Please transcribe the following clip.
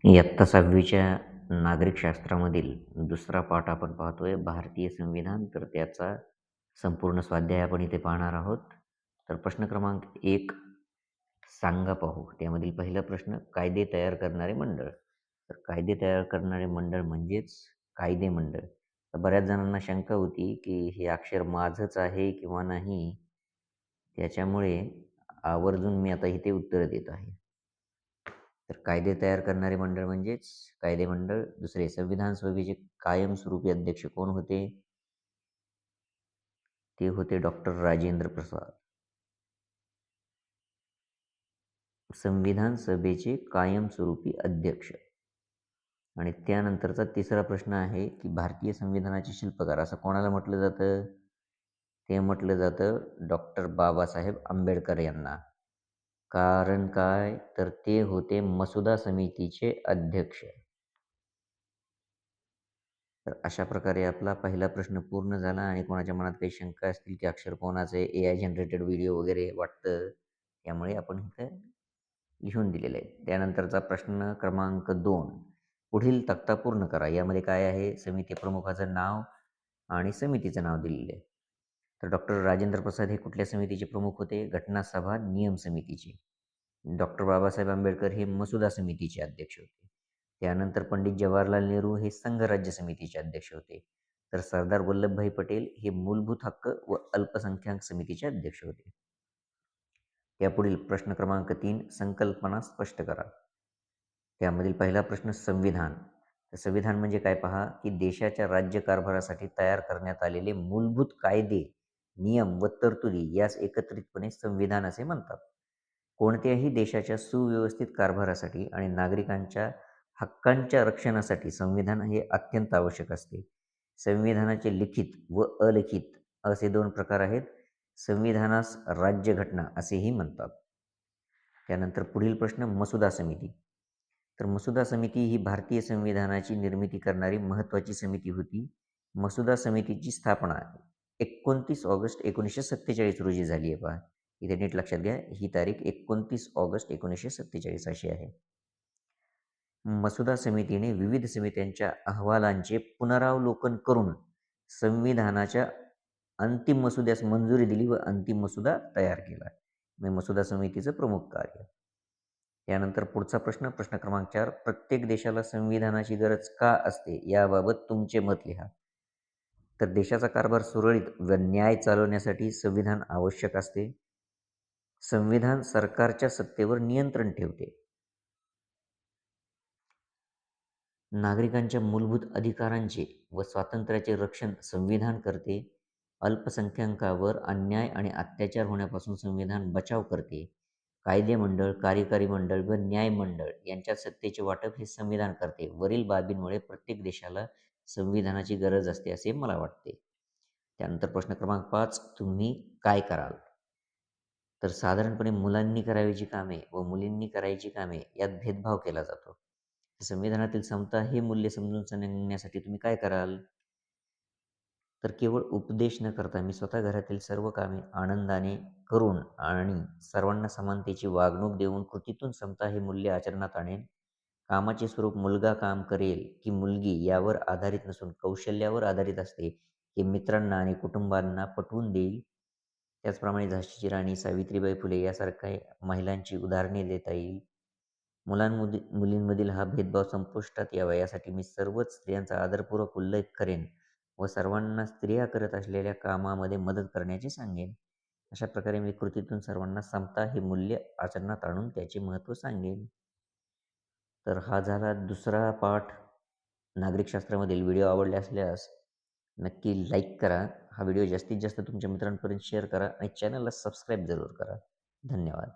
इयत्ता 6वीच्या नागरिकशास्त्रामधील दुसरा पाठ आपण पाहतोय भारतीय संविधान. तर त्याचा संपूर्ण स्वाध्याय आपण इथे पाहणार आहोत. तर प्रश्न क्रमांक 1 सांगा पाहू. त्यामधील पहिला प्रश्न, कायदे तयार करणारे मंडळ. तर कायदे तयार करणारे मंडळ म्हणजेच कायदे मंडळ. तर बऱ्याच जणांना शंका होती की हे अक्षर माझंच आहे किंवा नाही, त्याच्यामुळे आवर्जून मी आता इथे उत्तर देत आहे. तर कायदे तयार करणारे मंडळ म्हणजेच कायदे मंडळ. दुसरे, संविधान सभेचे कायमस्वरूपी अध्यक्ष कोण होते? ते होते डॉक्टर राजेंद्र प्रसाद. संविधान सभेचे कायमस्वरूपी अध्यक्ष. आणि त्यानंतरचा तिसरा प्रश्न आहे की भारतीय संविधानाचे शिल्पकार असं कोणाला म्हटलं जातं? ते म्हटलं जातं डॉक्टर बाबासाहेब आंबेडकर यांना. कारण काय? तर ते होते मसुदा समितीचे अध्यक्ष. तर अशा प्रकारे आपला पहिला प्रश्न पूर्ण झाला. आणि कोणाच्या मनात काही शंका असतील की अक्षर कोणाचे, AI जनरेटेड व्हिडिओ वगैरे वाटतं, त्यामुळे आपण इथं लिहून दिलेलं आहे. त्यानंतरचा प्रश्न क्रमांक 2, पुढील तक्ता पूर्ण करा. यामध्ये काय आहे? समिती प्रमुखाचं नाव आणि समितीचं नाव दिलेलं आहे. तर डॉक्टर राजेंद्र प्रसाद हे कुठल्या समितीचे प्रमुख होते? घटना सभा नियम समितीचे. डॉक्टर बाबासाहेब आंबेडकर हे मसुदा समितीचे अध्यक्ष होते. त्यानंतर पंडित जवाहरलाल नेहरू हे संघराज्य समितीचे अध्यक्ष होते. तर सरदार वल्लभभाई पटेल हे मूलभूत हक्क व अल्पसंख्याक समितीचे अध्यक्ष होते. यापुढील प्रश्न क्रमांक 3, संकल्पना स्पष्ट करा. त्यामधील पहिला प्रश्न, संविधान. तर संविधान म्हणजे काय पहा, की देशाच्या राज्यकारभारासाठी तयार करण्यात आलेले मूलभूत कायदे, नियम व तरतुदी यास एकत्रितपणे संविधान असे म्हणतात. कोणत्याही देशाच्या सुव्यवस्थित कारभारासाठी आणि नागरिकांच्या हक्कांच्या रक्षणासाठी संविधान हे अत्यंत आवश्यक असते. संविधानाचे लिखित व अलिखित असे 2 प्रकार आहेत. संविधानास राज्यघटना असेही म्हणतात. त्यानंतर पुढील प्रश्न, मसुदा समिती. तर मसुदा समिती ही भारतीय संविधानाची निर्मिती करणारी महत्त्वाची समिती होती. मसुदा समितीची स्थापना 29 ऑगस्ट 1947 रोजी झाली आहे पहा. इथे नीट लक्षात घ्या, ही तारीख 29 ऑगस्ट 1947 अशी आहे. मसुदा समितीने विविध समित्यांच्या अहवालांचे पुनरावलोकन करून संविधानाच्या अंतिम मसुद्यास मंजुरी दिली व अंतिम मसुदा तयार केला. म्हणजे मसुदा समितीचं प्रमुख कार्य. त्यानंतर पुढचा प्रश्न, प्रश्न क्रमांक 4, प्रत्येक देशाला संविधानाची गरज का असते याबाबत तुमचे मत लिहा. तर देशाचा कारभार सुरळीत व न्याय चालवण्यासाठी संविधान आवश्यक असते. संविधान सरकारच्या सत्तेवर नियंत्रण ठेवते. नागरिकांच्या मूलभूत अधिकारांचे व स्वातंत्र्याचे रक्षण संविधान करते. अल्पसंख्याकांवर अन्याय आणि अत्याचार होण्यापासून संविधान बचाव करते. कायदे मंडळ, कार्यकारी मंडळ व न्याय मंडळ यांच्यात सत्तेचे वाटप हे संविधान करते. वरील बाबींमुळे प्रत्येक देशाला संविधानाची गरज असते असे मला वाटते. त्यानंतर प्रश्न क्रमांक 5, तुम्ही काय कराल? तर साधारणपणे मुलांनी करावयाची कामे व मुलींनी करायची कामे यात भेदभाव केला जातो. संविधानातील समता हे मूल्य समजून सांगण्यासाठी तुम्ही काय कराल? तर केवळ उपदेश न करता मी स्वतः घरातील सर्व कामे आनंदाने करून आणि सर्वांना समानतेची वागणूक देऊन कृतीतून समता हे मूल्य आचरणात आणेन. कामाचे स्वरूप मुलगा काम करेल की मुलगी यावर आधारित नसून कौशल्यावर आधारित असते हे मित्रांना आणि कुटुंबांना पटवून देईल. त्याचप्रमाणे झाशीची राणी, सावित्रीबाई फुले यासारख्या महिलांची उदाहरणे देता येईल. मुलींमधील हा भेदभाव संपुष्टात यावा यासाठी मी सर्वच स्त्रियांचा आदरपूर्वक उल्लेख करेन व सर्वांना स्त्रिया करत असलेल्या कामामध्ये मदत करण्याचे सांगेन. अशा प्रकारे मी कृतीतून सर्वांना समता हे मूल्य आचरणात आणून त्याचे महत्त्व सांगेन. तर हा झाला दुसरा पाठ नागरिकशास्त्रामधील. व्हिडिओ आवडले असल्यास नक्की लाईक करा. हा व्हिडिओ जास्तीत जास्त तुमच्या मित्रांपर्यंत शेअर करा आणि चॅनलला सबस्क्राईब जरूर करा. धन्यवाद.